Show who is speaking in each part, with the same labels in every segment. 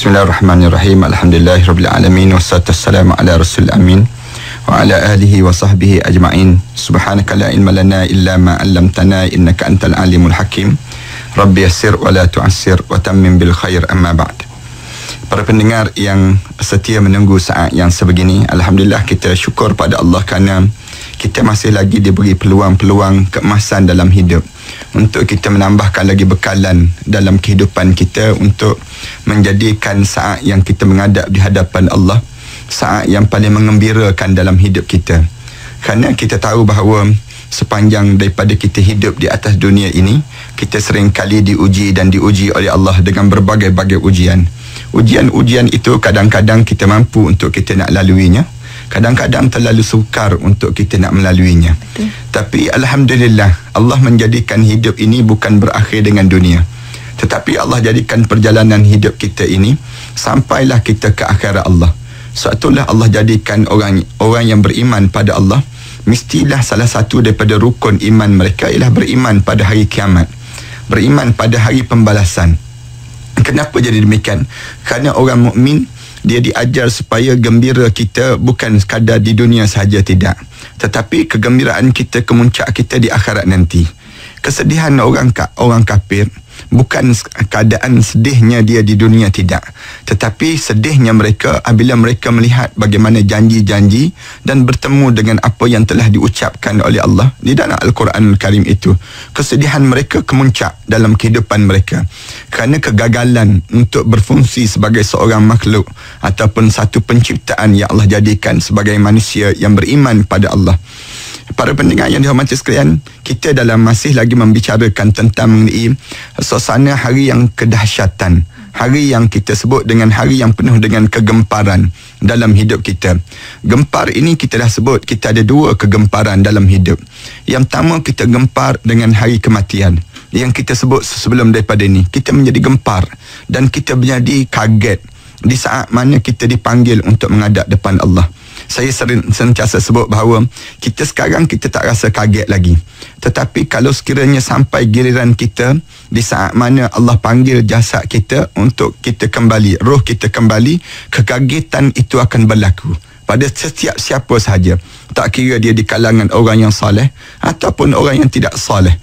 Speaker 1: Bismillahirrahmanirrahim. Alhamdulillahirabbil alamin wassalatu wassalamu ala rasul amin wa ala alihi wa sahbihi ajma'in. Subhanaka la ilma lana illa ma 'allamtana innaka antal alimul hakim. Rabbi yassir wa la tu'assir wa tammim bil khair, amma ba'd. Para pendengar yang setia menunggu saat yang sebegini, alhamdulillah kita syukur pada Allah kerana kita masih lagi diberi peluang-peluang keemasan dalam hidup untuk kita menambahkan lagi bekalan dalam kehidupan kita untuk menjadikan saat yang kita menghadap di hadapan Allah saat yang paling mengembirakan dalam hidup kita. Kerana kita tahu bahawa sepanjang daripada kita hidup di atas dunia ini, kita sering kali diuji dan diuji oleh Allah dengan berbagai-bagai ujian. Ujian-ujian itu kadang-kadang kita mampu untuk kita nak laluinya, kadang-kadang terlalu sukar untuk kita nak melaluinya. Betul. Tapi alhamdulillah, Allah menjadikan hidup ini bukan berakhir dengan dunia, tetapi Allah jadikan perjalanan hidup kita ini sampailah kita ke akhirat Allah. Sebab itulah Allah jadikan orang yang beriman pada Allah, mestilah salah satu daripada rukun iman mereka ialah beriman pada hari kiamat, beriman pada hari pembalasan. Kenapa jadi demikian? Kerana orang mukmin dia diajar supaya gembira kita bukan sekadar di dunia sahaja, tidak, tetapi kegembiraan kita, kemuncak kita di akhirat nanti. Kesedihan orang kafir bukan keadaan sedihnya dia di dunia, tidak, tetapi sedihnya mereka apabila mereka melihat bagaimana janji-janji dan bertemu dengan apa yang telah diucapkan oleh Allah di dalam Al-Quranul Karim itu. Kesedihan mereka kemuncak dalam kehidupan mereka kerana kegagalan untuk berfungsi sebagai seorang makhluk ataupun satu penciptaan yang Allah jadikan sebagai manusia yang beriman pada Allah. Para pendengar yang dihormati sekalian, kita masih lagi membicarakan tentang mengenai suasana hari yang kedahsyatan, hari yang kita sebut dengan hari yang penuh dengan kegemparan dalam hidup kita. Gempar ini kita dah sebut, kita ada dua kegemparan dalam hidup. Yang pertama, kita gempar dengan hari kematian. Yang kita sebut sebelum daripada ini, kita menjadi gempar dan kita menjadi kaget di saat mana kita dipanggil untuk menghadap depan Allah. Saya sentiasa sebut bahawa kita sekarang kita tak rasa kaget lagi, tetapi kalau sekiranya sampai giliran kita di saat mana Allah panggil jasad kita untuk kita kembali, roh kita kembali, kekagetan itu akan berlaku pada setiap siapa sahaja, tak kira dia di kalangan orang yang soleh ataupun orang yang tidak soleh.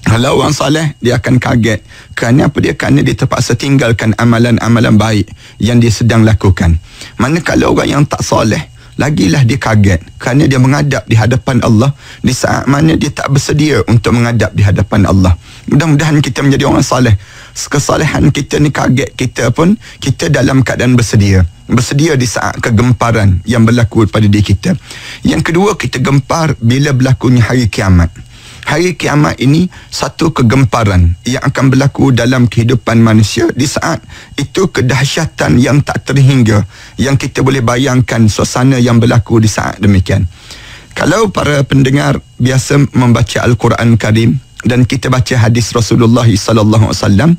Speaker 1: Kalau orang soleh, dia akan kaget. Kerana apa dia? Kerana dia terpaksa tinggalkan amalan-amalan baik yang dia sedang lakukan. Manakala orang yang tak soleh, lagilah dia kaget kerana dia menghadap di hadapan Allah di saat mana dia tak bersedia untuk menghadap di hadapan Allah. Mudah-mudahan kita menjadi orang soleh. Kesalehan kita ni kaget kita pun, kita dalam keadaan bersedia di saat kegemparan yang berlaku pada diri kita. Yang kedua, kita gempar bila berlakunya hari kiamat. Hari kiamat ini satu kegemparan yang akan berlaku dalam kehidupan manusia. Di saat itu kedahsyatan yang tak terhingga, yang kita boleh bayangkan suasana yang berlaku di saat demikian. Kalau para pendengar biasa membaca Al-Quran Karim dan kita baca hadis Rasulullah sallallahu alaihi wasallam,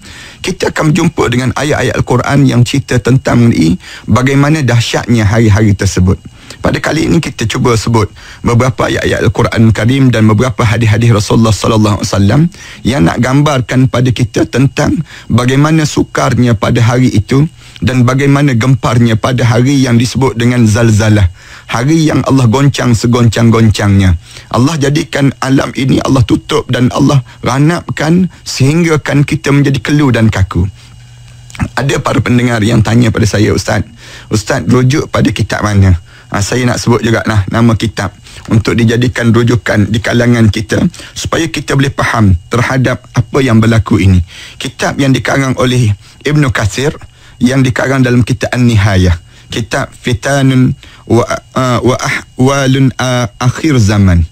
Speaker 1: kita akan berjumpa dengan ayat-ayat Al-Quran yang cerita tentang mengenai bagaimana dahsyatnya hari-hari tersebut. Pada kali ini kita cuba sebut beberapa ayat-ayat Al-Quran Karim dan beberapa hadis-hadis Rasulullah sallallahu alaihi wasallam yang nak gambarkan pada kita tentang bagaimana sukarnya pada hari itu dan bagaimana gemparnya pada hari yang disebut dengan zalzalah, hari yang Allah goncang segoncang-goncangnya. Allah jadikan alam ini Allah tutup dan Allah ranapkan sehingga kan kita menjadi keluh dan kaku. Ada para pendengar yang tanya pada saya, Ustaz rujuk pada kitab mana? Saya nak sebut juga nama kitab untuk dijadikan rujukan di kalangan kita supaya kita boleh faham terhadap apa yang berlaku ini. Kitab yang dikarang oleh Ibn Katsir, yang dikarang dalam kitab An-Nihayah, kitab Fitanun wa Ahwalun Akhir Zaman.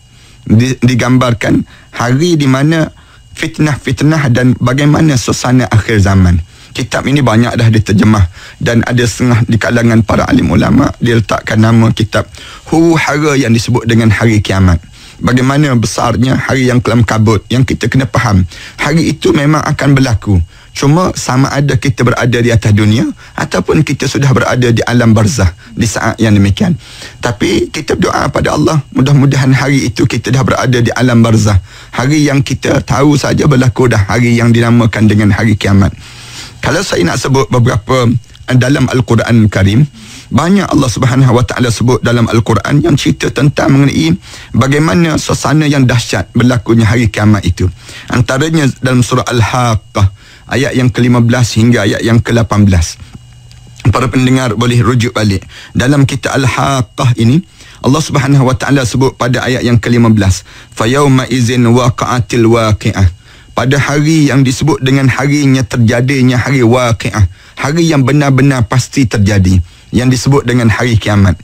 Speaker 1: Digambarkan hari di mana fitnah-fitnah dan bagaimana suasana akhir zaman. Kitab ini banyak dah diterjemah dan ada setengah di kalangan para alim ulama dia letakkan nama kitab huru-hara yang disebut dengan hari kiamat. Bagaimana besarnya hari yang kelam kabut, yang kita kena faham. Hari itu memang akan berlaku. Cuma sama ada kita berada di atas dunia ataupun kita sudah berada di alam barzah di saat yang demikian. Tapi kita berdoa pada Allah, mudah-mudahan hari itu kita dah berada di alam barzah. Hari yang kita tahu saja berlaku dah, hari yang dinamakan dengan hari kiamat. Kalau saya nak sebut beberapa dalam Al-Quran Karim, banyak Allah Subhanahu Wa Taala sebut dalam Al-Quran yang cerita tentang mengenai bagaimana suasana yang dahsyat berlakunya hari kiamat itu. Antaranya dalam surah Al-Haqqah ayat yang ke-15 hingga ayat yang ke-18. Para pendengar boleh rujuk balik. Dalam kitab Al-Haqqah ini, Allah Subhanahu Wa Taala sebut pada ayat yang ke-15, fa yauma idzin waqa'atil waqi'ah. Pada hari yang disebut dengan harinya terjadinya hari waqi'ah, hari yang benar-benar pasti terjadi, yang disebut dengan hari kiamat.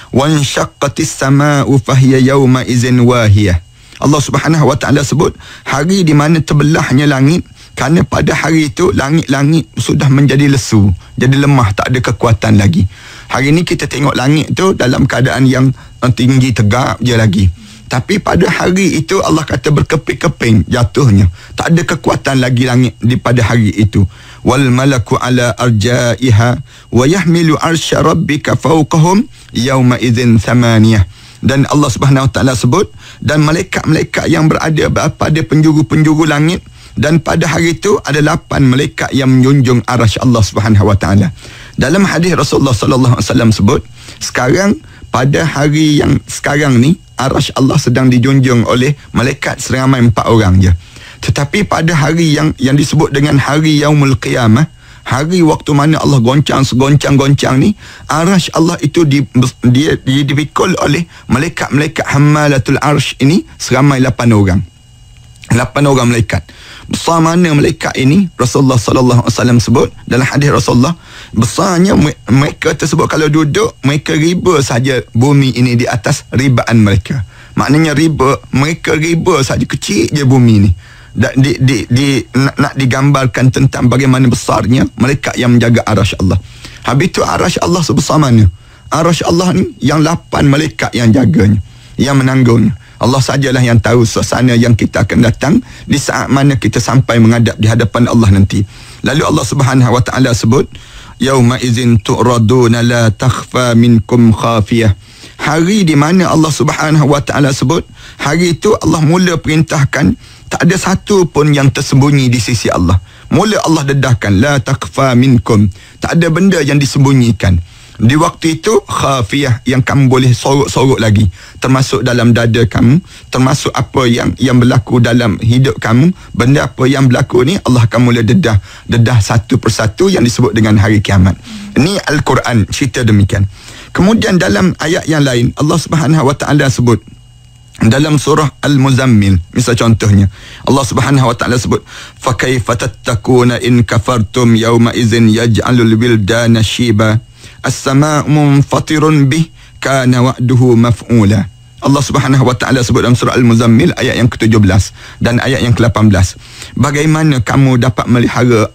Speaker 1: Wan syaqqatis samaa'u fahiya yauma idzin wahiyah. Allah Subhanahu Wa Taala sebut hari di mana terbelahnya langit, kerana pada hari itu langit-langit sudah menjadi lesu, jadi lemah, tak ada kekuatan lagi. Hari ini kita tengok langit tu dalam keadaan yang tinggi, tegap je lagi. Tapi pada hari itu Allah kata berkeping-keping jatuhnya. Tak ada kekuatan lagi langit di pada hari itu. Wal malaku ala arja'iha wa yahmilu arsya rabbika fawqahum yawma idzin thamaniyah. Dan Allah Subhanahu Wa Taala sebut, dan malaikat-malaikat yang berada pada penjuru-penjuru langit, dan pada hari itu ada 8 malaikat yang menjunjung arasy Allah Subhanahu Wa Taala. Dalam hadis Rasulullah sallallahu alaihi wasallam sebut, sekarang pada hari yang sekarang ni arasy Allah sedang dijunjung oleh malaikat seramai 4 orang je. Tetapi pada hari yang disebut dengan hari Yaumul Qiyamah, hari waktu mana Allah goncang segoncang-goncang ni, arasy Allah itu dipikul oleh malaikat-malaikat Hammalatul Arsy ini seramai 8 orang. 8 orang malaikat. Besar mana malaikat ini? Rasulullah sallallahu alaihi wasallam sebut dalam hadis Rasulullah, besarnya mereka tersebut kalau duduk, mereka riba saja bumi ini di atas ribaan mereka. Maknanya mereka riba saja, kecil je bumi ni. Nak digambarkan tentang bagaimana besarnya malaikat yang menjaga arasy Allah. Habis tu arasy Allah sebesar mana? Arasy Allah ni yang 8 malaikat yang jaganya, yang menanggungnya. Allah sajalah yang tahu suasana yang kita akan datang di saat mana kita sampai menghadap di hadapan Allah nanti. Lalu Allah Subhanahu Wa Taala sebut, yauma idzin tu'raduna la takhfa minkum khafiyah. Hari di mana Allah Subhanahu Wa Taala sebut, hari itu Allah mula perintahkan, tak ada satu pun yang tersembunyi di sisi Allah. Mula Allah dedahkan, la takhfa minkum, tak ada benda yang disembunyikan. Di waktu itu khafiyah, yang kamu boleh sorok-sorok lagi, termasuk dalam dada kamu, termasuk apa yang berlaku dalam hidup kamu. Benda apa yang berlaku ni Allah akan mula dedah satu persatu, yang disebut dengan hari kiamat. Ini Al-Quran cerita demikian. Kemudian dalam ayat yang lain Allah Subhanahu Wa Taala sebut dalam surah Al-Muzammil, misal contohnya Allah Subhanahu Wa Taala sebut, fa kaifa tattakuna in kafartum yawma idzin yaj'alul wildana shiba as-samaa'u munfatirun bih kana wa'duhu maf'ula. Allah Subhanahu Wa Taala sebut dalam surah Al-Muzammil ayat yang ke-17 dan ayat yang ke-18. Bagaimana kamu dapat melihara,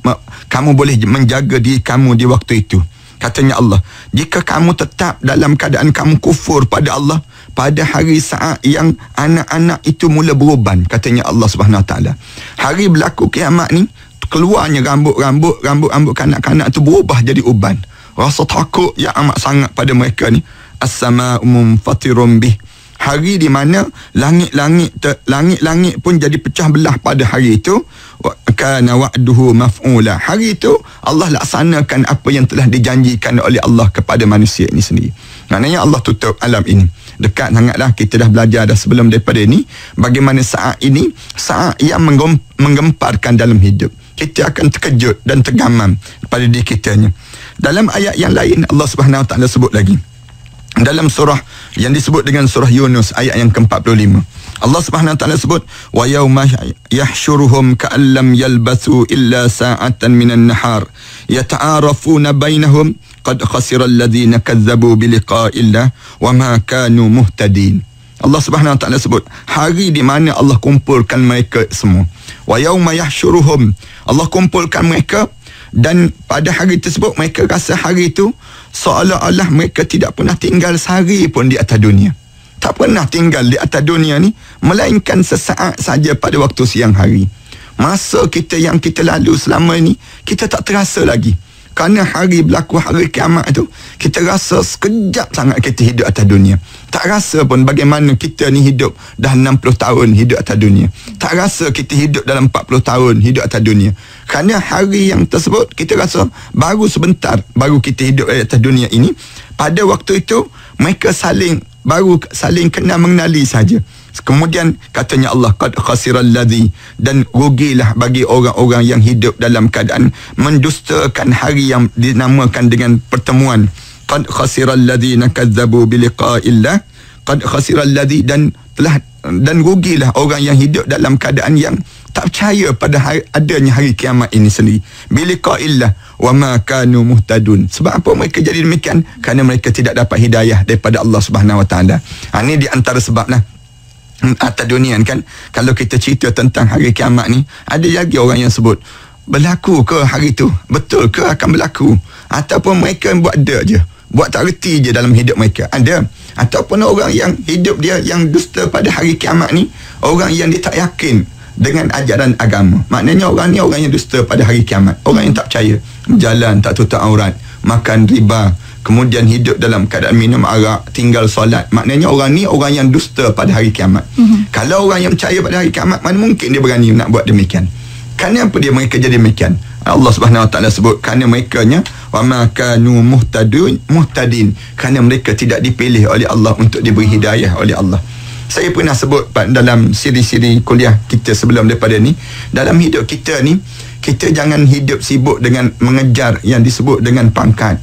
Speaker 1: kamu boleh menjaga diri kamu di waktu itu? Katanya Allah, jika kamu tetap dalam keadaan kamu kufur pada Allah pada hari saat yang anak-anak itu mula beruban, katanya Allah Subhanahu Wa Taala. Hari berlaku kiamat ni, keluarnya rambut kanak-kanak itu berubah jadi uban. Rasa takut yang amat sangat pada mereka ni. As-samaa'u munfatirun bih. Hari di mana langit-langit pun jadi pecah belah pada hari itu. Kana wa'duhu maf'ula. Hari itu Allah laksanakan apa yang telah dijanjikan oleh Allah kepada manusia ini sendiri. Maknanya Allah tutup alam ini. Dekat sangatlah, kita dah belajar dah sebelum daripada ini, bagaimana saat ini saat yang menggemparkan dalam hidup. Kita akan terkejut dan tergamam pada diri kitanya. Dalam ayat yang lain Allah Subhanahu Wa Taala sebut lagi, dalam surah yang disebut dengan surah Yunus ayat yang ke-45, Allah Subhanahu Wa Taala sebut, wa yauma yahsyuruhum ka'an lam yalbathu illa sa'atan minan nahar yata'arafuna bainahum qad khasira alladhina kazzabu biliqa'illah wa ma kanu muhtadin. Allah Subhanahu Wa Taala sebut hari di mana Allah kumpulkan mereka semua. Wa yauma yahsyuruhum, Allah kumpulkan mereka, dan pada hari tersebut mereka rasa hari itu seolah-olah mereka tidak pernah tinggal sehari pun di atas dunia. Tak pernah tinggal di atas dunia ni, melainkan sesaat saja pada waktu siang hari. Masa kita yang kita lalu selama ini, kita tak terasa lagi. kerana hari berlaku hari kiamat tu, kita rasa sekejap sangat kita hidup atas dunia. Tak rasa pun bagaimana kita ni hidup dah 60 tahun hidup atas dunia. Tak rasa kita hidup dalam 40 tahun hidup atas dunia. Kerana hari yang tersebut kita rasa baru sebentar baru kita hidup atas dunia ini. Pada waktu itu mereka baru saling kenal mengenali saja. Kemudian katanya Allah, qad khasiral ladzi, dan rugilah bagi orang-orang yang hidup dalam keadaan mendustakan hari yang dinamakan dengan pertemuan. Qad khasiral ladzina kadzabu biliqa'illah, qad khasiral ladzi, dan rugilah orang yang hidup dalam keadaan yang tak percaya pada adanya hari kiamat ini sendiri. Biliqa'illah wa ma kanu muhtadun. Sebab apa mereka jadi demikian? Kerana mereka tidak dapat hidayah daripada Allah Subhanahu Wa Taala. Ini di antara sebablah atas dunia kan, kalau kita cerita tentang hari kiamat ni, ada lagi orang yang sebut, berlaku ke hari tu? Betul ke akan berlaku? Ataupun mereka buat je, buat tak reti je dalam hidup mereka. Ada. Ataupun orang yang hidup dia yang dusta pada hari kiamat ni, orang yang dia tak yakin dengan ajaran agama. Maknanya orang ni orang yang dusta pada hari kiamat, orang yang tak percaya, jalan tak tutup aurat, makan riba, kemudian hidup dalam keadaan minum arak, tinggal solat. Maknanya orang ni orang yang dusta pada hari kiamat. Kalau orang yang percaya pada hari kiamat, mana mungkin dia berani nak buat demikian? Kerana apa mereka jadi demikian? Allah Subhanahu Wa Taala sebut kerana merekanya wa ma kanu muhtadin, kerana mereka tidak dipilih oleh Allah untuk diberi hidayah oleh Allah. Saya pernah sebut dalam siri-siri kuliah kita sebelum daripada ni, dalam hidup kita ni, kita jangan hidup sibuk dengan mengejar yang disebut dengan pangkat.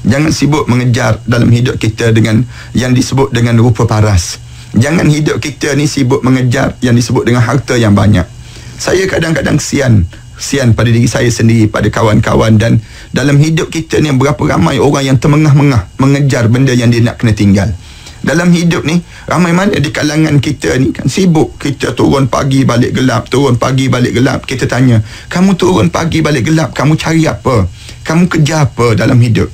Speaker 1: Jangan sibuk mengejar dalam hidup kita dengan yang disebut dengan rupa paras. Jangan hidup kita ni sibuk mengejar yang disebut dengan harta yang banyak. Saya kadang-kadang kesian pada diri saya sendiri, pada kawan-kawan, dan dalam hidup kita ni berapa ramai orang yang termengah-mengah mengejar benda yang dia nak kena tinggal. Dalam hidup ni, ramai mana di kalangan kita ni kan sibuk. Kita turun pagi balik gelap, turun pagi balik gelap. Kita tanya, kamu turun pagi balik gelap, kamu cari apa? Kamu kerja apa dalam hidup?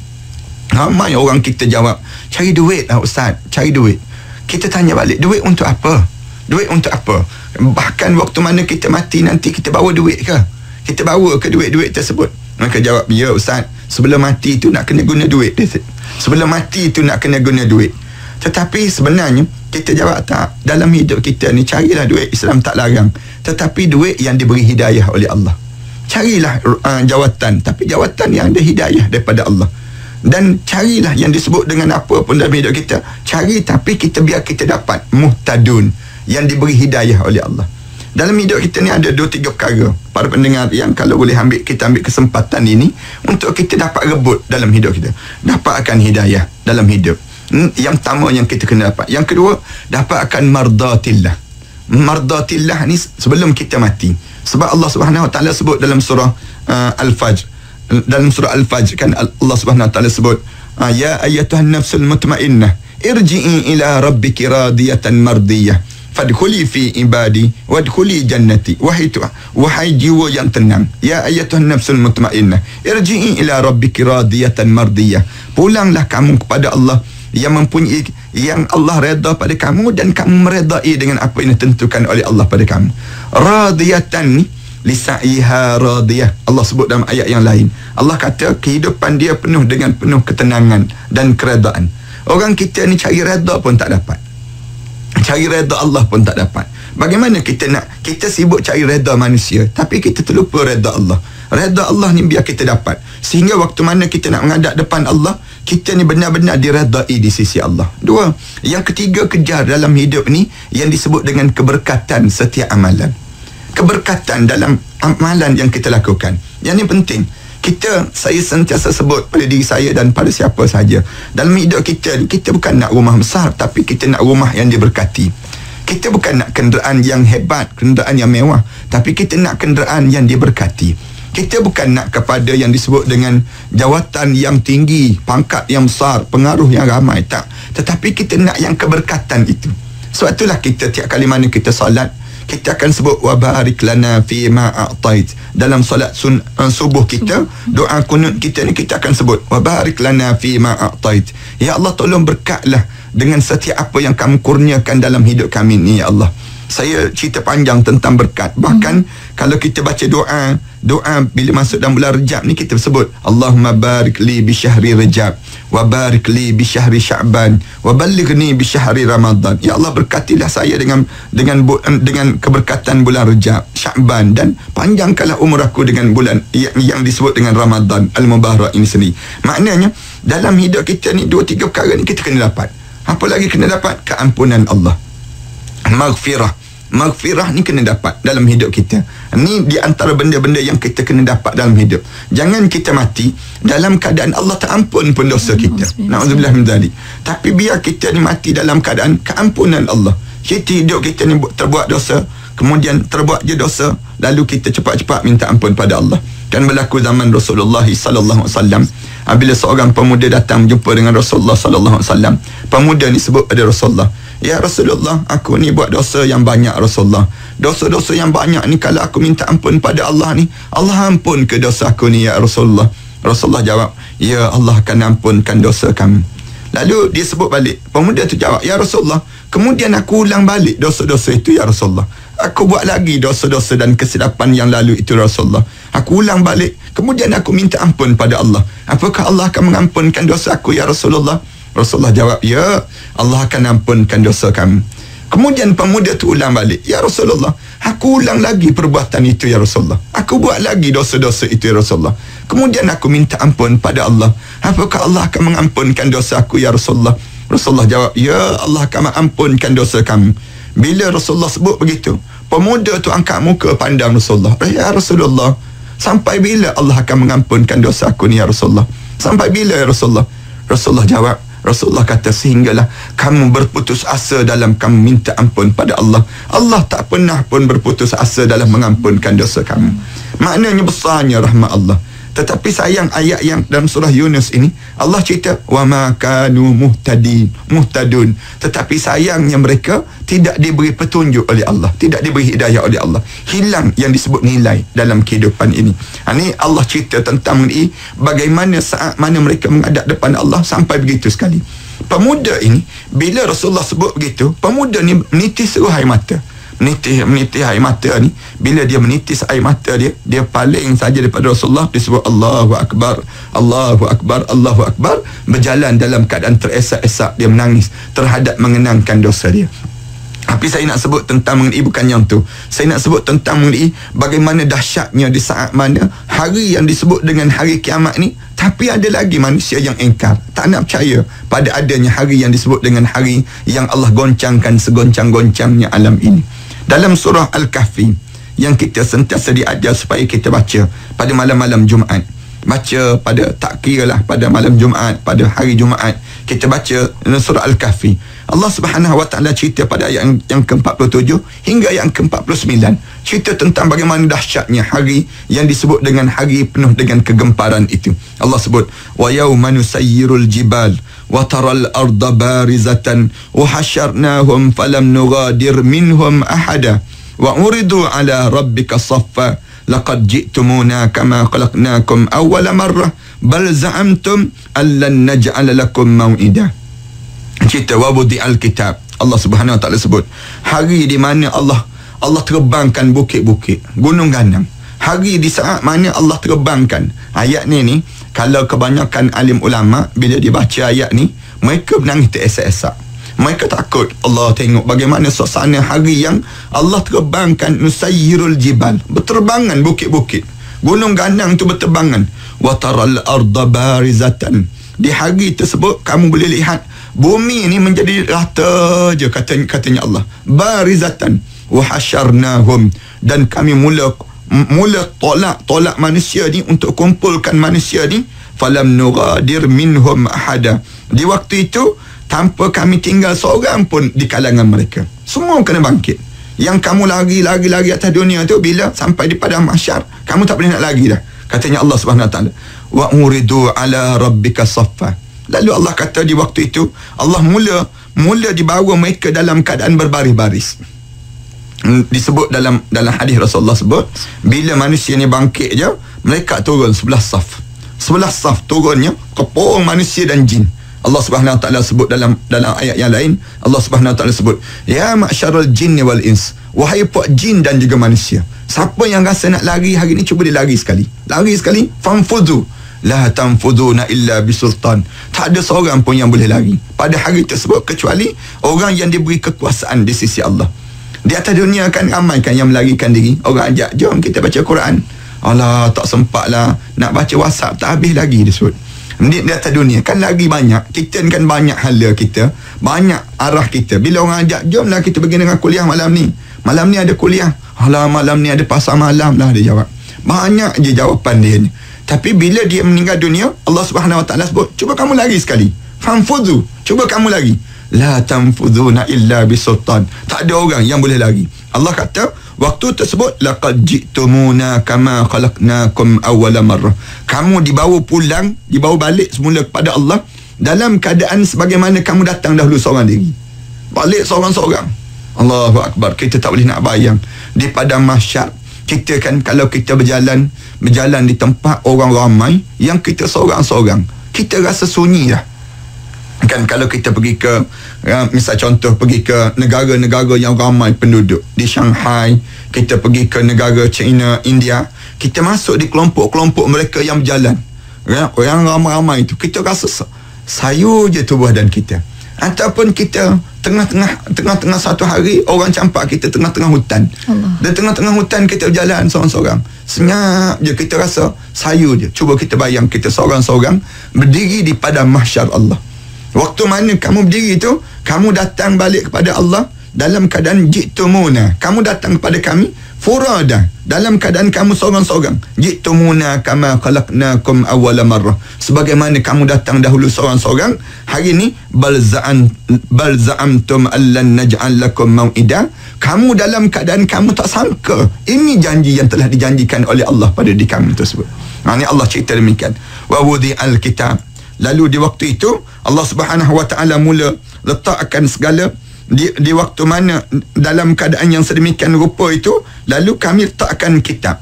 Speaker 1: Ramai orang kita jawab, cari duit lah Ustaz, cari duit. Kita tanya balik, duit untuk apa? Duit untuk apa? Bahkan waktu mana kita mati nanti, kita bawa duit ke? Kita bawa ke duit-duit tersebut? Mereka jawab, ya Ustaz, sebelum mati tu nak kena guna duit. Sebelum mati tu nak kena guna duit. Tetapi sebenarnya kita jawab tak. Dalam hidup kita ni, carilah duit, Islam tak larang. Tetapi duit yang diberi hidayah oleh Allah. Carilah jawatan, tapi jawatan yang ada hidayah daripada Allah. Dan carilah yang disebut dengan apa pun dalam hidup kita. Cari tapi biar kita dapat muhtadun, yang diberi hidayah oleh Allah. Dalam hidup kita ni ada 2-3 perkara, para pendengar, yang kalau boleh kita ambil kesempatan ini untuk kita dapat rebut dalam hidup kita. Dapatkan hidayah dalam hidup. Yang pertama yang kita kena dapat. Yang kedua, dapatkan mardatillah. Mardatillah ni sebelum kita mati. Sebab Allah Subhanahu Wa Taala sebut dalam surah Al-Fajr. Dalam surah Al-Fajr kan Allah Subhanahu Wa Taala sebut, ya ayyatuhan nafsul mutmainnah irji'i ila rabbiki radiyatan mardiyah fadkhuli fi ibadi wadkhuli jannati. Wahai jiwa yang tenang, ya ayyatuhan nafsul mutmainnah irji'i ila rabbiki radiyatan mardiyah, pulanglah kamu kepada Allah yang mempunyai, yang Allah redha pada kamu dan kamu meredai dengan apa yang ditentukan oleh Allah pada kamu. Radiyatan ni lisa'iha radiyah. Allah sebut dalam ayat yang lain. Allah kata kehidupan dia penuh dengan penuh ketenangan dan keredaan. Orang kita ni cari redha pun tak dapat. Cari redha Allah pun tak dapat. Bagaimana kita sibuk cari redha manusia, tapi kita terlupa redha Allah. Redha Allah ni biar kita dapat, sehingga waktu mana kita nak menghadap depan Allah, kita ni benar-benar diredai di sisi Allah. 2, yang ketiga, kejar dalam hidup ni yang disebut dengan keberkatan setiap amalan. Keberkatan dalam amalan yang kita lakukan. Yang ni penting. Saya sentiasa sebut pada diri saya dan pada siapa saja, dalam hidup kita bukan nak rumah besar, tapi kita nak rumah yang diberkati. Kita bukan nak kenderaan yang hebat, kenderaan yang mewah, tapi kita nak kenderaan yang diberkati. Kita bukan nak kepada yang disebut dengan jawatan yang tinggi, pangkat yang besar, pengaruh yang ramai, tak. Tetapi kita nak yang keberkatan itu. Sebab itulah kita tiap kali mana kita solat, kita akan sebut wa barik lana fi ma a'tait. Dalam solat subuh kita, doa kunut kita ni kita akan sebut wa barik lana fi ma a'tait. Ya Allah, tolong berkatlah dengan setiap apa yang kamu kurniakan dalam hidup kami ni, ya Allah. saya cerita panjang tentang berkat. Bahkan kalau kita baca doa bila masuk dalam bulan Rejab ni, kita sebut Allahumma barik li bi syahri Rejab wa barik li bi syahri Sya'ban wa ballighni bi syahri Ramadan. Ya Allah, berkatilah saya dengan keberkatan bulan Rejab, Sya'ban, dan panjangkanlah umur aku dengan bulan yang disebut dengan Ramadan al-Mubarak ini sendiri. Maknanya dalam hidup kita ni 2-3 perkara ni kita kena dapat. Apa lagi kena dapat? Keampunan Allah, Maghfirah ni kena dapat dalam hidup kita. Ni di antara benda-benda yang kita kena dapat dalam hidup. Jangan kita mati dalam keadaan Allah tak ampun pun dosa kita. Na'udzubillah min dzalik. Tapi biar kita ni mati dalam keadaan keampunan Allah. Kita hidup kita ni terbuat dosa, kemudian terbuat je dosa, lalu kita cepat-cepat minta ampun pada Allah. Dan berlaku zaman Rasulullah sallallahu alaihi wasallam, bila seorang pemuda datang berjumpa dengan Rasulullah sallallahu alaihi wasallam. Pemuda ni sebut pada Rasulullah, "Ya Rasulullah, aku ni buat dosa yang banyak Rasulullah. Dosa-dosa yang banyak ni kalau aku minta ampun pada Allah ni, Allah ampun ke dosa aku ni ya Rasulullah?" Rasulullah jawab, "Ya, Allah akan ampunkan dosa kamu." Lalu dia sebut balik, pemuda tu jawab, "Ya Rasulullah, kemudian aku ulang balik dosa-dosa itu ya Rasulullah. Aku buat lagi dosa-dosa dan kesilapan yang lalu itu Rasulullah. Aku ulang balik, kemudian aku minta ampun pada Allah. Apakah Allah akan mengampunkan dosa aku ya Rasulullah?" Rasulullah jawab, "Ya, Allah akan ampunkan dosa kamu." Kemudian pemuda tu ulang balik, "Ya Rasulullah, aku ulang lagi perbuatan itu ya Rasulullah. Aku buat lagi dosa-dosa itu ya Rasulullah. Kemudian aku minta ampun pada Allah. Apakah Allah akan mengampunkan dosa aku ya Rasulullah?" Rasulullah jawab, "Ya, Allah akan mengampunkan dosa kamu." Bila Rasulullah sebut begitu, pemuda tu angkat muka pandang Rasulullah, "Ya Rasulullah, sampai bila Allah akan mengampunkan dosa aku ni ya Rasulullah? Sampai bila ya Rasulullah?" Rasulullah jawab, Rasulullah kata, "Sehinggalah kamu berputus asa dalam kamu minta ampun pada Allah, Allah tak pernah pun berputus asa dalam mengampunkan dosa kamu." Maknanya besarnya rahmat Allah. Tetapi sayang, ayat yang dalam surah Yunus ini Allah cerita wa ma kanu muhtadun. Tetapi sayangnya mereka tidak diberi petunjuk oleh Allah, tidak diberi hidayah oleh Allah. Hilang yang disebut nilai dalam kehidupan ini. Ini Allah cerita tentang ini, bagaimana saat mana mereka menghadap depan Allah sampai begitu sekali. Pemuda ini, bila Rasulullah sebut begitu, pemuda ni menitis air mata. Menitis air mata ni, bila dia menitis air mata dia paling saja daripada Rasulullah, dia sebut Allahu Akbar, Allahu Akbar, Allahu Akbar, berjalan dalam keadaan teresak-esak, dia menangis terhadap mengenangkan dosa dia. Tapi saya nak sebut tentang mengenai bukan yang tu. Saya nak sebut tentang mengenai bagaimana dahsyatnya di saat mana hari yang disebut dengan hari kiamat ni, tapi ada lagi manusia yang engkar, tak nak percaya pada adanya hari yang disebut dengan hari yang Allah goncangkan segoncang-goncangnya alam ini. Dalam surah Al-Kahfi yang kita sentiasa diajar supaya kita baca pada malam-malam Jumaat, baca pada tak kira lah pada malam Jumaat, pada hari Jumaat kita baca surah Al-Kahfi. Allah Subhanahu Wa Taala cerita pada ayat yang ke-47 hingga yang ke-49, cerita tentang bagaimana dahsyatnya hari yang disebut dengan hari penuh dengan kegemparan itu. Allah sebut wa yauma nusayyirul jibal wa taral arda barizatan wa hasyarnahum falam nughadir minhum ahada wa uridu ala rabbika saffa laqad ji'tumuna kama khalaqnakum awwala marrah bal za'amtum allan naj'ala lakum maw'ida. Cerita wabudi al-kitab. Allah Subhanahu Wa Taala sebut hari di mana Allah terbangkan bukit-bukit, gunung ganang. Hari di saat mana Allah terbangkan. Ayat ni kalau kebanyakan alim ulama bila dibaca ayat ni, mereka menangis teresak-esak. Mereka takut. Allah tengok bagaimana suasana hari yang Allah terbangkan nusayyirul jibal, berterbangan bukit-bukit, gunung ganang tu berterbangan. Wa taral arda barizatan. Di hari tersebut kamu boleh lihat bumi ni menjadi rata je, katanya Allah. Barizatan wa hasyarnahum, dan kami mula tolak manusia ni untuk kumpulkan manusia ni. Falam nughadir minhum ahada. Di waktu itu tanpa kami tinggal seorang pun di kalangan mereka. Semua kena bangkit. Yang kamu lagi atas dunia tu, bila sampai di padang mahsyar kamu tak boleh nak lagi dah, katanya Allah Subhanahu Wa Taala. Wa uridu ala rabbika saffa. Lalu Allah kata di waktu itu Allah mula dibawa mereka dalam keadaan berbaris-baris. Disebut dalam hadis Rasulullah sebut bila manusia ni bangkit je, mereka turun sebelah saf turunnya, kepung manusia dan jin. Allah Subhanahu Wa Taala sebut dalam ayat yang lain, Allah Subhanahu Wa Taala sebut ya ma'syaral jinni wal ins wahai puak jin dan juga manusia, siapa yang rasa nak lari hari ni, cuba dia lari sekali. Lari sekali, fanfudhu la tanfuduna illa bisultan. Tak ada seorang pun yang boleh lari pada hari tersebut kecuali orang yang diberi kekuasaan di sisi Allah. Di atas dunia kan ramai kan yang melarikan diri. Orang ajak, jom kita baca Quran. Alah, tak sempat lah, nak baca WhatsApp tak habis lagi dia sebut. Di atas dunia kan lagi banyak. Kita kan banyak hala kita, banyak arah kita. Bila orang ajak, jomlah kita pergi dengan kuliah malam ni. Malam ni ada kuliah. Alah, malam ni ada pasar malam lah, dia jawab. Banyak je jawapan dia ni. Tapi bila dia meninggal dunia, Allah Subhanahu Wa Taala sebut, cuba kamu lari sekali. Fanfudhu, cuba kamu lari. La tanfuduna illa bisultan. Tak ada orang yang boleh lari. Allah kata, waktu tersebut, laqad ji'tumuna kama khalaqnakum awwala marrah. Kamu dibawa pulang, dibawa balik semula kepada Allah dalam keadaan sebagaimana kamu datang dahulu seorang diri. Balik seorang-seorang. Allahu Akbar. Kita tak boleh nak bayang di padang mahsyar. Kita kan kalau kita berjalan di tempat orang ramai, yang kita seorang-seorang, kita rasa sunyi lah. Kan kalau kita pergi ke, misal contoh pergi ke negara-negara yang ramai penduduk, di Shanghai, kita pergi ke negara China, India, kita masuk di kelompok-kelompok mereka yang berjalan, yang ramai-ramai itu, kita rasa sayu je tubuh badan kita. Ataupun kita tengah-tengah satu hari, orang campak kita tengah-tengah hutan. Di tengah-tengah hutan kita berjalan seorang-seorang, senyap je, kita rasa sayu je. Cuba kita bayang kita seorang-seorang berdiri di padang mahsyar Allah. Waktu mana kamu berdiri itu, kamu datang balik kepada Allah dalam keadaan ji'tumuna, kamu datang kepada kami furada, dalam keadaan kamu seorang-seorang. Ji'tumuna kama khalaqnakum awwala marrah, sebagaimana kamu datang dahulu seorang-seorang. Hari ni bal za'amtum allan naj'al lakum mau'ida, kamu dalam keadaan kamu tak sangka ini janji yang telah dijanjikan oleh Allah pada diri kamu tersebut. Ini Allah cerita demikian. Wa wudi'al kitab, lalu di waktu itu Allah Subhanahu Wa Taala mula letakkan segala di waktu mana dalam keadaan yang sedemikian rupa itu, lalu kami letakkan kitab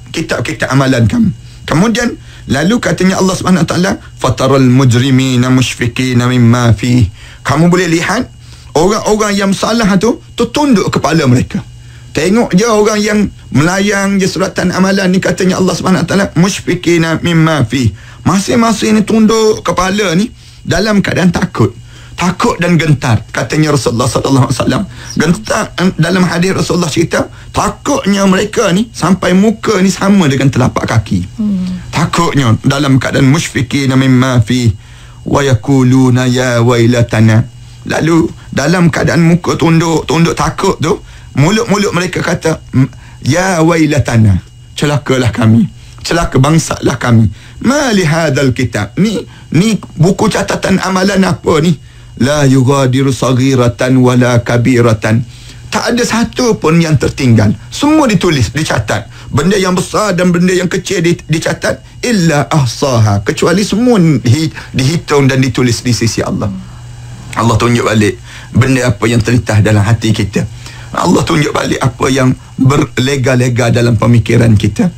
Speaker 1: amalan kamu. Kemudian lalu katanya Allah Subhanahu Wa Taala, fataral mujrimina mushfiqina mimma fi, kamu boleh lihat orang-orang yang salah tu tunduk kepala mereka. Tengok je orang yang melayang je suratan amalan ni, katanya Allah Subhanahu Wa Taala, mushfiqina mimma fi, masing-masing ni tunduk kepala ni dalam keadaan takut dan gentar. Katanya Rasulullah sallallahu alaihi wasallam, gentar dalam hadis Rasulullah cerita, takutnya mereka ni sampai muka ni sama dengan telapak kaki. Takutnya dalam keadaan musyfiqina mimma fi wa yaquluna ya wailatana, lalu dalam keadaan muka tunduk takut tu, mulut-mulut mereka kata ya wailatana, celakalah kami, celaka bangsalah kami. Ma li hadzal kitab, ni buku catatan amalan apa ni? La yughadiru saghiratan wala kabiratan, tak ada satu pun yang tertinggal, semua ditulis, dicatat. Benda yang besar dan benda yang kecil dicatat. Illa ahsaha, kecuali semua dihitung dan ditulis di sisi Allah. Allah tunjuk balik benda apa yang terlintas dalam hati kita. Allah tunjuk balik apa yang berlega-lega dalam pemikiran kita.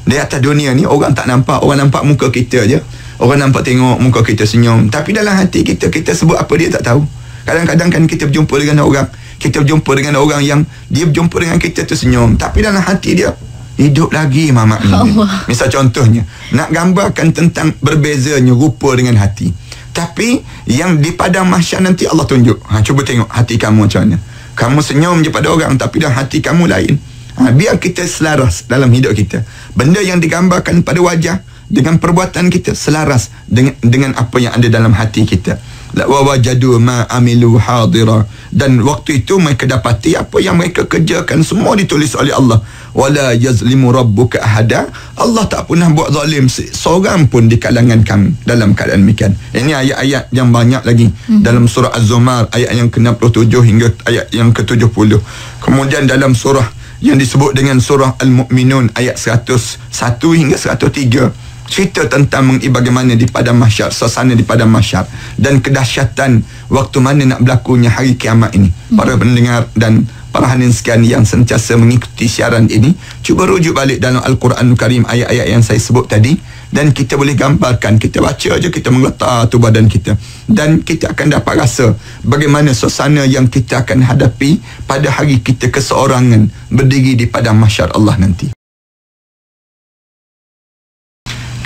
Speaker 1: Di atas dunia ni orang tak nampak, orang nampak muka kita je, orang nampak tengok muka kita senyum, tapi dalam hati kita sebut apa dia tak tahu. Kadang-kadang kan kita berjumpa dengan orang, yang dia berjumpa dengan kita tu senyum, tapi dalam hati dia hidup lagi mamak ni. Misal contohnya, nak gambarkan tentang berbezanya rupa dengan hati. Tapi yang di padang mahsyar nanti Allah tunjuk, cuba tengok hati kamu macam mana. Kamu senyum je pada orang, tapi dalam hati kamu lain. Biar kita selaras dalam hidup kita. Benda yang digambarkan pada wajah dengan perbuatan kita selaras dengan apa yang ada dalam hati kita. Wa wajadu ma amilu hadira, dan waktu itu mereka dapati apa yang mereka kerjakan semua ditulis oleh Allah. Wala yazlimu rabbuka ahada, Allah tak pernah buat zalim seorang pun di kalangan kamu dalam keadaan demikian. Ini ayat-ayat yang banyak lagi dalam surah Az-Zumar, ayat yang ke-67 hingga ayat yang ke-70. Kemudian dalam surah yang disebut dengan surah Al-Mu'minun, ayat 101 hingga 103, cerita tentang bagaimana di padang mahsyar, suasana di padang mahsyar, dan kedahsyatan waktu mana nak berlakunya hari kiamat ini. Para pendengar dan para hadirin sekalian yang sentiasa mengikuti siaran ini, cuba rujuk balik dalam Al-Quranul Karim ayat-ayat yang saya sebut tadi, dan kita boleh gambarkan. Kita baca aja, kita mengletar tubuh badan kita, dan kita akan dapat rasa bagaimana suasana yang kita akan hadapi pada hari kita keseorangan berdiri di padang mahsyar Allah nanti.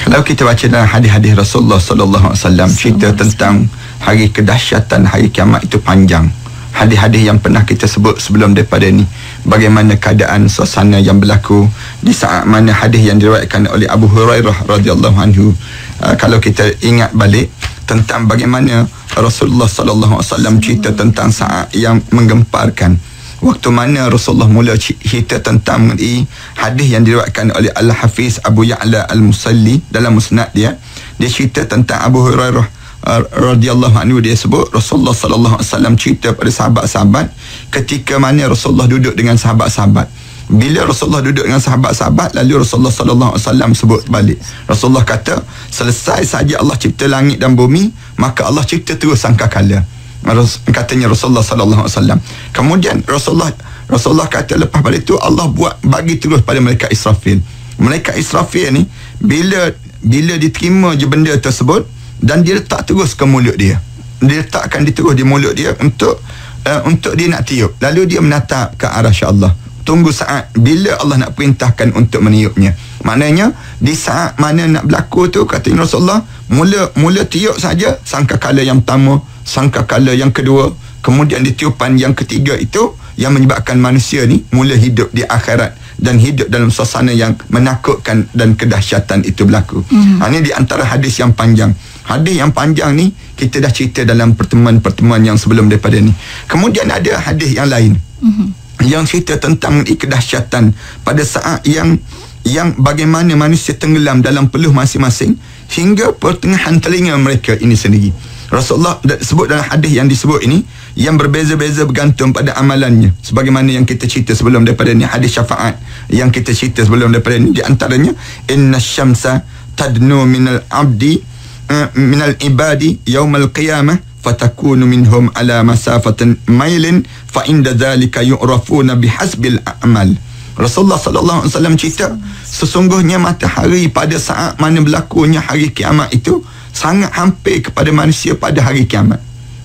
Speaker 1: Kalau kita baca dalam hadis-hadis Rasulullah sallallahu alaihi wasallam, cerita tentang hari kedahsyatan hari kiamat itu panjang. Hadis-hadis yang pernah kita sebut sebelum daripada ni, bagaimana keadaan suasana yang berlaku di saat mana hadis yang diriwayatkan oleh Abu Hurairah radhiyallahu anhu. Kalau kita ingat balik tentang bagaimana Rasulullah sallallahu alaihi wasallam cerita tentang saat yang menggemparkan, waktu mana Rasulullah mula cerita tentang hadis yang diriwayatkan oleh Al-Hafiz Abu Ya'la Al-Musalli dalam musnad dia cerita tentang Abu Hurairah radhiyallahu anhu. Dia sebut Rasulullah sallallahu alaihi wasallam cerita pada sahabat-sahabat ketika mana Rasulullah duduk dengan sahabat-sahabat. Bila Rasulullah duduk dengan sahabat-sahabat, lalu Rasulullah sallallahu alaihi wasallam sebut balik. Rasulullah kata, selesai saja Allah cipta langit dan bumi, maka Allah cipta terus sangkakala. Katanya Rasulullah sallallahu alaihi wasallam. Kemudian Rasulullah kata lepas pada itu Allah bagi terus pada malaikat Israfil. Malaikat Israfil ni bila diterima je benda tersebut, dan dia letak terus ke mulut dia. Dia letakkan dia terus di mulut dia untuk dia nak tiup. Lalu dia menatap ke arah Allah. Tunggu saat bila Allah nak perintahkan untuk meniupnya. Maknanya di saat mana nak berlaku tu, kata Rasulullah, mula tiup saja sangkakala yang pertama, sangkakala yang kedua, kemudian di tiupan yang ketiga itu yang menyebabkan manusia ni mula hidup di akhirat dan hidup dalam suasana yang menakutkan dan kedahsyatan itu berlaku. Ini di antara hadis yang panjang. Hadis yang panjang ni kita dah cerita dalam pertemuan-pertemuan yang sebelum daripada ni. Kemudian ada hadis yang lain yang cerita tentang kedahsyatan pada saat yang bagaimana manusia tenggelam dalam peluh masing-masing hingga pertengahan telinga mereka ini sendiri. Rasulullah sebut dalam hadis yang disebut ini yang berbeza-beza bergantung pada amalannya, sebagaimana yang kita cerita sebelum daripada ni, hadis syafaat yang kita cerita sebelum daripada ni, di antaranya inna syamsa tadnu minal abdi minal ibadi yaumal qiyamah fatakunu minhum ala masafatin mailin fa inda dhalika yu'rafuna bihasbil a'mal. Rasulullah sallallahu alaihi wasallam cerita, sesungguhnya matahari pada saat mana berlakunya hari kiamat itu sangat hampir kepada manusia pada hari kiamat.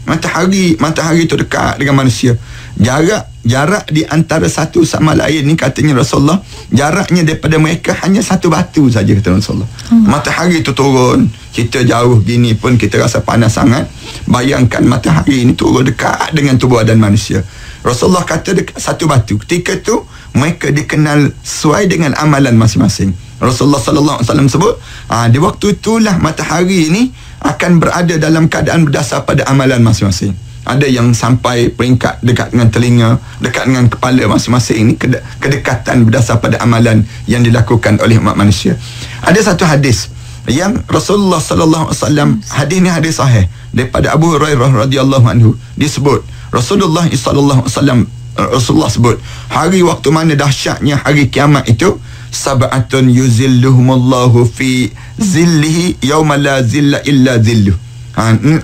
Speaker 1: Matahari itu dekat dengan manusia. Jarak di antara satu sama lain ni, katanya Rasulullah, jaraknya daripada mereka hanya satu batu saja, kata Rasulullah. Matahari itu turun, kita jauh gini pun kita rasa panas sangat. Bayangkan matahari ini turun dekat dengan tubuh badan manusia. Rasulullah kata dekat satu batu. Ketika itu mereka dikenal sesuai dengan amalan masing-masing. Rasulullah sallallahu alaihi wasallam sebut, di waktu itulah matahari ini akan berada dalam keadaan berdasar pada amalan masing-masing. Ada yang sampai peringkat dekat dengan telinga, dekat dengan kepala masing-masing. Ini kedekatan berdasar pada amalan yang dilakukan oleh umat manusia. Ada satu hadis yang Rasulullah sallallahu alaihi wasallam, hadis ni hadis sahih daripada Abu Hurairah radhiyallahu anhu, disebut Rasulullah sallallahu alaihi wasallam, Rasulullah sebut hari waktu mana dahsyatnya hari kiamat itu, sab'atun yuzilluhumullahu fi zillihi yauma la zilla illa zilluh.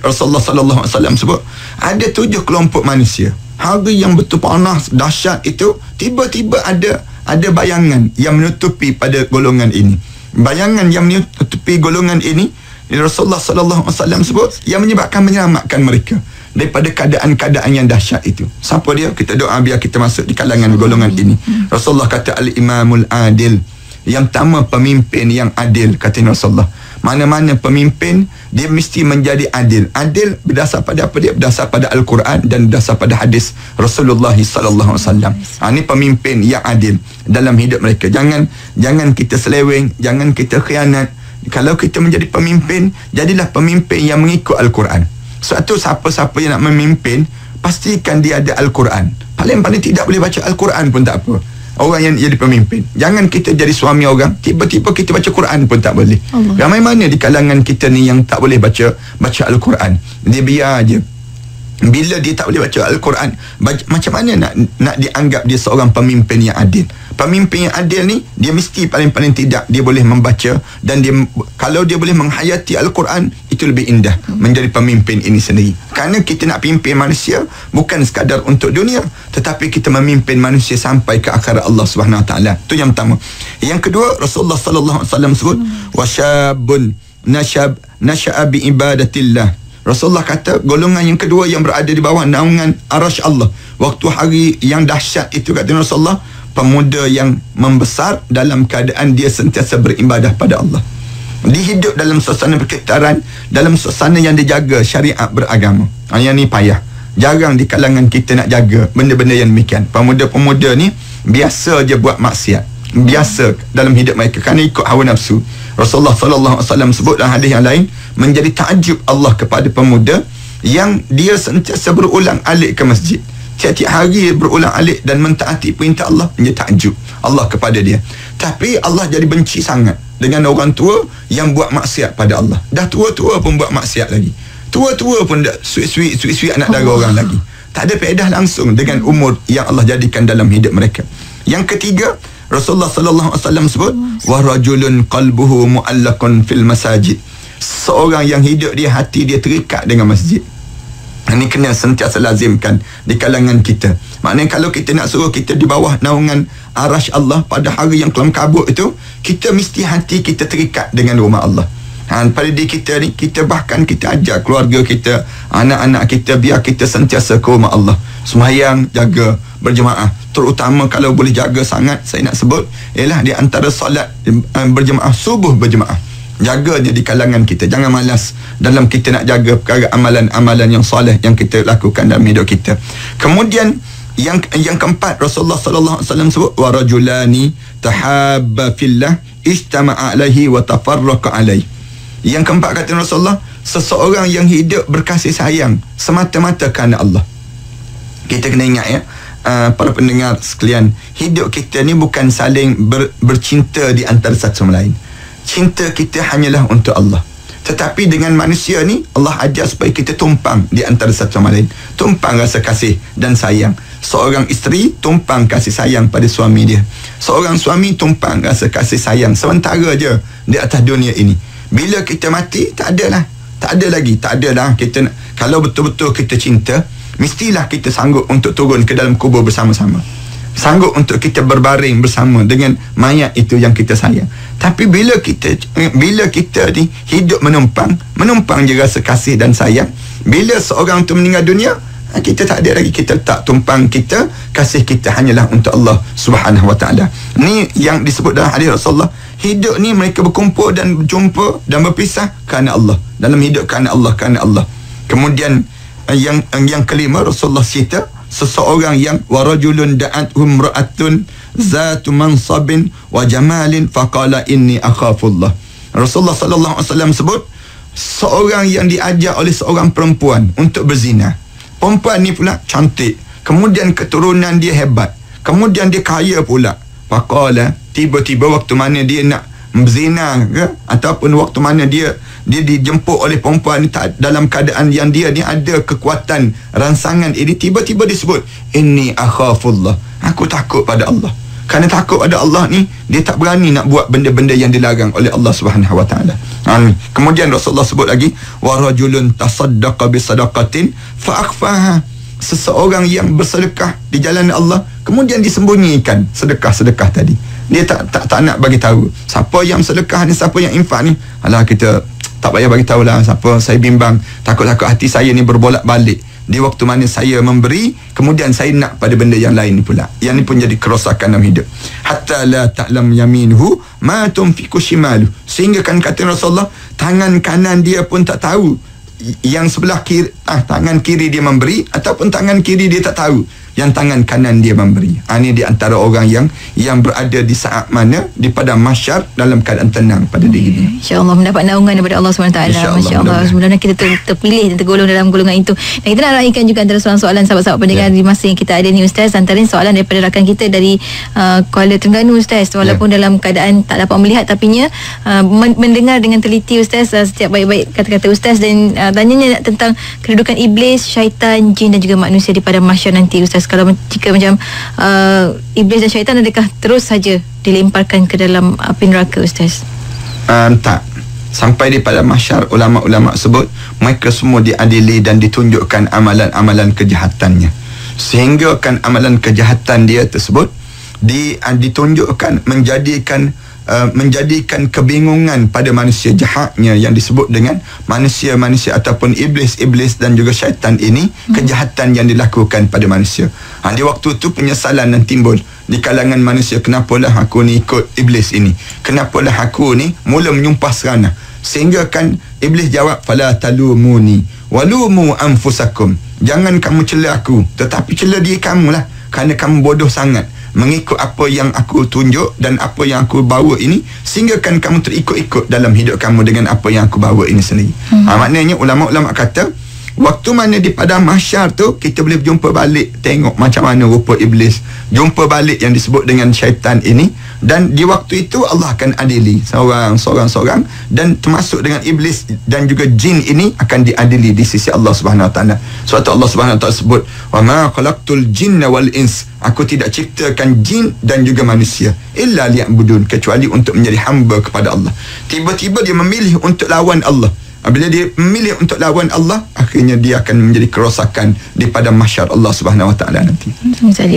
Speaker 1: Rasulullah sallallahu alaihi wasallam sebut ada 7 kelompok manusia. Hari yang betul panas dahsyat itu, tiba-tiba ada bayangan yang menutupi pada golongan ini. Bayangan yang menutupi golongan ini, Rasulullah sallallahu alaihi wasallam sebut, yang menyelamatkan mereka daripada keadaan-keadaan yang dahsyat itu. Siapa dia? Kita doa biar kita masuk di kalangan golongan ini. Rasulullah kata al-imamul adil, yang pertama pemimpin yang adil, kata Rasulullah. Mana-mana pemimpin, dia mesti menjadi adil. Adil berdasar pada apa dia? Berdasar pada Al-Quran dan berdasar pada hadis Rasulullah sallallahu alaihi wasallam. Ini pemimpin yang adil dalam hidup mereka. Jangan kita seleweng, jangan kita khianat. Kalau kita menjadi pemimpin, jadilah pemimpin yang mengikut Al-Quran. Sebab siapa-siapa yang nak memimpin, pastikan dia ada Al-Quran. Paling-paling tidak boleh baca Al-Quran pun tak apa, orang yang jadi pemimpin. Jangan kita jadi suami orang, tiba-tiba kita baca Quran pun tak boleh. Ramai mana di kalangan kita ni yang tak boleh baca Al-Quran. Dia biar aja Bila dia tak boleh baca Al-Quran, macam mana nak dianggap dia seorang pemimpin yang adil? Pemimpin yang adil ni, dia mesti paling-paling tidak dia boleh membaca, dan dia, kalau dia boleh menghayati Al-Quran, itu lebih indah menjadi pemimpin ini sendiri. Kerana kita nak pimpin manusia bukan sekadar untuk dunia, tetapi kita memimpin manusia sampai ke akhirat Allah Subhanahu Wa Taala. Itu yang pertama. Yang kedua, Rasulullah sallallahu alaihi wasallam sebut wasyabun nasha'a bi ibadatillah. Rasulullah kata golongan yang kedua yang berada di bawah naungan arasy Allah waktu hari yang dahsyat itu, kata Rasulullah, pemuda yang membesar dalam keadaan dia sentiasa beribadah pada Allah. Dia hidup dalam suasana perkitaran, dalam suasana yang dijaga syariat beragama. Yang ni payah. Jarang di kalangan kita nak jaga benda-benda yang demikian. Pemuda-pemuda ni biasa je buat maksiat, biasa dalam hidup mereka kerana ikut hawa nafsu. Rasulullah sallallahu alaihi wasallam sebut dalam hadis yang lain, menjadi takjub Allah kepada pemuda yang dia sentiasa berulang alik ke masjid. Tiap-tiap hari berulang alik dan mentaati perintah Allah, menjadi takjub Allah kepada dia. Tapi Allah jadi benci sangat dengan orang tua yang buat maksiat pada Allah. Dah tua-tua pun buat maksiat lagi. Tua-tua pun dah sui-sui anak dara orang lagi. Tak ada faedah langsung dengan umur yang Allah jadikan dalam hidup mereka. Yang ketiga, Rasulullah sallallahu alaihi wasallam sebut wa rajulun qalbuhu mu'allaqun fil masajid. Seorang yang hidup dia, hati dia terikat dengan masjid. Ini kena sentiasa lazimkan di kalangan kita. Maknanya kalau kita nak suruh kita di bawah naungan arasy Allah pada hari yang kelam kabut itu, kita mesti hati kita terikat dengan rumah Allah. Pada diri kita ni, kita bahkan kita ajar keluarga kita, anak-anak kita, biar kita sentiasa ke rumah Allah. Sembahyang, jaga, berjemaah. Terutama kalau boleh jaga sangat, saya nak sebut ialah di antara solat berjemaah, subuh berjemaah. Jaganya di kalangan kita. Jangan malas dalam kita nak jaga perkara amalan-amalan yang soleh yang kita lakukan dalam hidup kita. Kemudian yang keempat, Rasulullah sallallahu alaihi wasallam sebut wa rajulani tahabba fillah ijtama'a alaihi wa tafarraqa alaihi. Yang keempat, kata Rasulullah, seseorang yang hidup berkasih sayang semata-mata kerana Allah. Kita kena ingat ya, para pendengar sekalian, hidup kita ni bukan saling bercinta di antara satu sama lain. Cinta kita hanyalah untuk Allah. Tetapi dengan manusia ni, Allah ajar supaya kita tumpang di antara satu sama lain. Tumpang rasa kasih dan sayang. Seorang isteri tumpang kasih sayang pada suami dia. Seorang suami tumpang rasa kasih sayang sementara je di atas dunia ini. Bila kita mati, tak ada dah kita nak, kalau betul-betul kita cinta, mestilah kita sanggup untuk turun ke dalam kubur bersama-sama. Sanggup untuk kita berbaring bersama dengan mayat itu yang kita sayang. Tapi bila kita ni hidup menumpang je rasa kasih dan sayang, bila seorang tu meninggal dunia, kita tak ada lagi, kita tak tumpang kita, kasih kita hanyalah untuk Allah Subhanahu Wa Taala. Ni yang disebut dalam hadis Rasulullah, hidup ni mereka berkumpul dan berjumpa dan berpisah kerana Allah. Dalam hidup kerana Allah. Kemudian yang kelima, Rasulullah cerita seseorang yang warajulun da'athum ra'atun zatu mansabin wa jamalin faqala inni akhafullah. Rasulullah sallallahu alaihi wasallam sebut seorang yang diajak oleh seorang perempuan untuk berzina. Perempuan ni pula cantik, kemudian keturunan dia hebat, kemudian dia kaya pula. Faqala, tiba-tiba waktu mana dia nak berzina ke, ataupun waktu mana dia dijemput oleh perempuan ni dalam keadaan yang dia ni ada kekuatan rangsangan ini, tiba-tiba disebut inni akhafullah, aku takut pada Allah. Kerana takut pada Allah ni, dia tak berani nak buat benda-benda yang dilarang oleh Allah Subhanahu Wa Taala. Kemudian Rasulullah sebut lagi wa rajulun tasaddaqa bi sadaqatin fa akhfaha, seseorang yang bersedekah di jalan Allah kemudian disembunyikan sedekah-sedekah tadi. Dia tak nak bagi tahu siapa yang sedekah ni, siapa yang infak ni. Alah, kita tak payah bagi tahulah siapa, saya bimbang, takut-takut hati saya ni berbolak-balik. Di waktu mana saya memberi, kemudian saya nak pada benda yang lain pula. Yang ni pun jadi kerosakan dalam hidup. Hatta la ta'lam yaminuhu ma tunfiqu shimalu, sehingga kan kata Rasulullah, tangan kanan dia pun tak tahu yang sebelah kiri, tangan kiri dia memberi, ataupun tangan kiri dia tak tahu yang tangan kanan dia memberi. Ini di antara orang yang berada di saat mana di padang mahsyar dalam keadaan tenang pada diri dia.
Speaker 2: InsyaAllah mendapat naungan daripada Allah SWT. Masya-Allah. Sebenarnya kita terpilih dan tergolong dalam golongan itu. Dan kita nak raikan juga antara soalan-soalan sahabat-sahabat pendengar di masa yang kita ada ni, Ustaz. Antara soalan daripada rakan kita dari Kuala Terengganu, Ustaz. Walaupun dalam keadaan tak dapat melihat, tapinya mendengar dengan teliti, Ustaz, setiap baik-baik kata-kata Ustaz, dan Tanyanya tentang kedudukan iblis, syaitan, jin dan juga manusia di padang mahsyar nanti, Ustaz. Kalau jika macam iblis dan syaitan, adakah terus saja dilemparkan ke dalam api neraka, Ustaz?
Speaker 1: Tak. Sampai di padang mahsyar, ulama-ulama sebut mereka semua diadili dan ditunjukkan amalan-amalan kejahatannya, sehingga kan amalan kejahatan dia tersebut ditunjukkan menjadikan kebingungan pada manusia jahatnya yang disebut dengan manusia-manusia ataupun iblis-iblis dan juga syaitan ini, kejahatan yang dilakukan pada manusia. Di waktu itu penyesalan yang timbul di kalangan manusia, kenapalah aku ni ikut iblis ini, kenapalah aku ni mula menyumpah serana, sehingga kan iblis jawab, fala talumuni walumu anfusakum, jangan kamu cela aku, tetapi cela diri kamu lah, kerana kamu bodoh sangat mengikut apa yang aku tunjuk dan apa yang aku bawa ini, sehingga kan kamu terikut-ikut dalam hidup kamu dengan apa yang aku bawa ini sendiri. Maknanya ulama-ulama kata waktu mana di padang mahsyar tu kita boleh jumpa balik, tengok macam mana rupa iblis, jumpa balik yang disebut dengan syaitan ini, dan di waktu itu Allah akan adili seorang-seorang, dan termasuk dengan iblis dan juga jin ini akan diadili di sisi Allah Subhanahu Wa Taala. Sebab Allah Subhanahu Wa Taala sebut, wa ma khalaqtul jinna wal ins, aku tidak ciptakan jin dan juga manusia illa liya'budun, kecuali untuk menjadi hamba kepada Allah. Tiba-tiba dia memilih untuk lawan Allah. Bila dia memilih untuk lawan Allah, akhirnya dia akan menjadi kerosakan di padang mahsyar Allah Subhanahu Wa Taala nanti.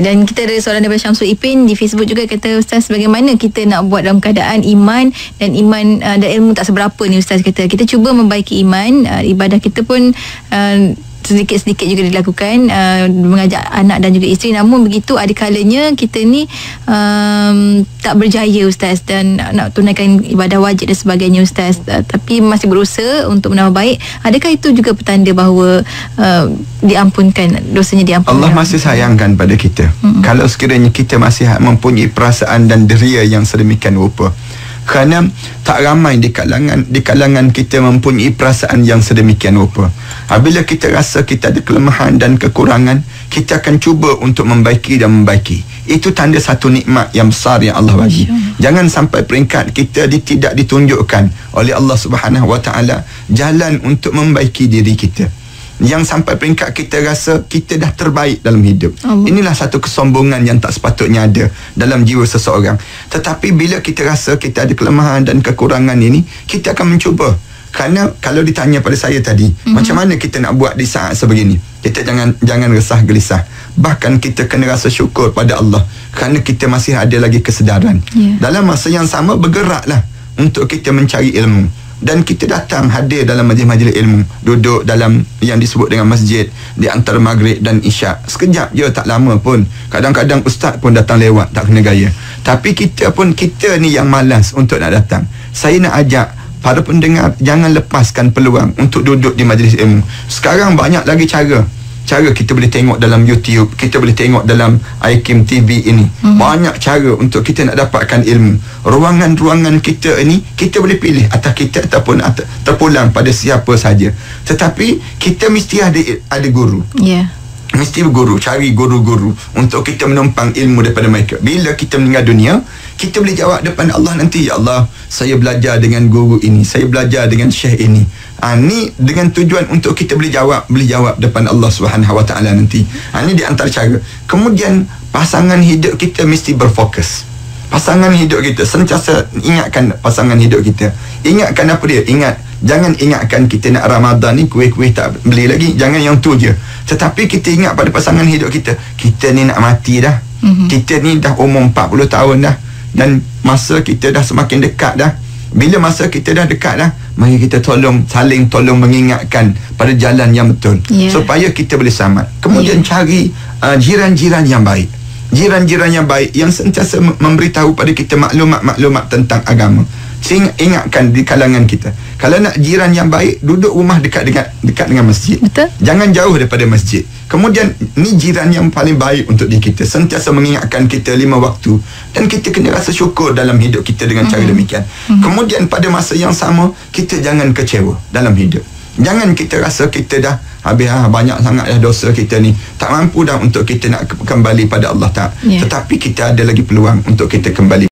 Speaker 2: Dan kita ada soalan daripada Syamsul Ipin di Facebook juga, kata, Ustaz, bagaimana kita nak buat dalam keadaan iman dan ilmu tak seberapa ni, Ustaz? Kata kita cuba membaiki iman, ibadah kita pun sedikit-sedikit juga dilakukan, mengajak anak dan juga isteri, namun begitu ada kalanya kita ni tak berjaya, Ustaz, dan nak tunaikan ibadah wajib dan sebagainya, Ustaz, tapi masih berusaha untuk menambah baik. Adakah itu juga petanda bahawa diampunkan, dosanya diampunkan?
Speaker 1: Allah masih sayangkan pada kita kalau sekiranya kita masih mempunyai perasaan dan deria yang sedemikian rupa. Kerana tak ramai di kalangan kita mempunyai perasaan yang sedemikian rupa. Bila kita rasa kita ada kelemahan dan kekurangan, kita akan cuba untuk membaiki dan membaiki. Itu tanda satu nikmat yang besar yang Allah bagi. Jangan sampai peringkat kita tidak ditunjukkan oleh Allah Subhanahu Wa Taala jalan untuk membaiki diri kita, yang sampai peringkat kita rasa kita dah terbaik dalam hidup. Inilah satu kesombongan yang tak sepatutnya ada dalam jiwa seseorang. Tetapi bila kita rasa kita ada kelemahan dan kekurangan ini, kita akan mencuba. Kerana kalau ditanya pada saya tadi, macam mana kita nak buat di saat sebegini, kita jangan resah gelisah. Bahkan kita kena rasa syukur pada Allah kerana kita masih ada lagi kesedaran. Dalam masa yang sama, bergeraklah untuk kita mencari ilmu. Dan kita datang hadir dalam majlis-majlis ilmu, duduk dalam yang disebut dengan masjid di antara maghrib dan isyak. Sekejap je, tak lama pun. Kadang-kadang ustaz pun datang lewat, tak kena gaya. Tapi kita ni yang malas untuk nak datang. Saya nak ajak para pendengar, jangan lepaskan peluang untuk duduk di majlis ilmu. Sekarang banyak lagi cara kita boleh tengok dalam YouTube, kita boleh tengok dalam iKim TV ini. Banyak cara untuk kita nak dapatkan ilmu. Ruangan-ruangan kita ini kita boleh pilih atas kita ataupun terpulang pada siapa saja. Tetapi kita mesti ada guru. Mesti berguru, cari guru-guru untuk kita menumpang ilmu daripada mereka. Bila kita meninggal dunia, kita boleh jawab depan Allah nanti, ya Allah, saya belajar dengan guru ini, saya belajar dengan syekh ini. Ni dengan tujuan untuk kita boleh jawab depan Allah Subhanahu Wa Taala nanti. Ni di antara cara. Kemudian pasangan hidup kita mesti berfokus. Pasangan hidup kita, sentiasa ingatkan pasangan hidup kita. Ingatkan apa dia? Jangan ingatkan kita nak Ramadan ni kuih-kuih tak beli lagi. Jangan yang tu je. Tetapi kita ingat pada pasangan hidup kita. Kita ni nak mati dah. Kita ni dah umur 40 tahun dah. Dan masa kita dah semakin dekat dah. Bila masa kita dah dekat dah, mari kita saling tolong mengingatkan pada jalan yang betul, supaya kita boleh selamat. Kemudian cari jiran-jiran yang baik. Jiran-jiran yang baik yang sentiasa memberitahu pada kita maklumat-maklumat tentang agama. Sehingga ingatkan di kalangan kita, kalau nak jiran yang baik, duduk rumah dekat dengan masjid. Betul? Jangan jauh daripada masjid. Kemudian ni jiran yang paling baik untuk diri kita, sentiasa mengingatkan kita 5 waktu, dan kita kena rasa syukur dalam hidup kita dengan cara demikian. Kemudian pada masa yang sama, kita jangan kecewa dalam hidup. Jangan kita rasa kita dah habis banyak sangat dah dosa kita ni, tak mampu dah untuk kita nak kembali pada Allah tak. Tetapi kita ada lagi peluang untuk kita kembali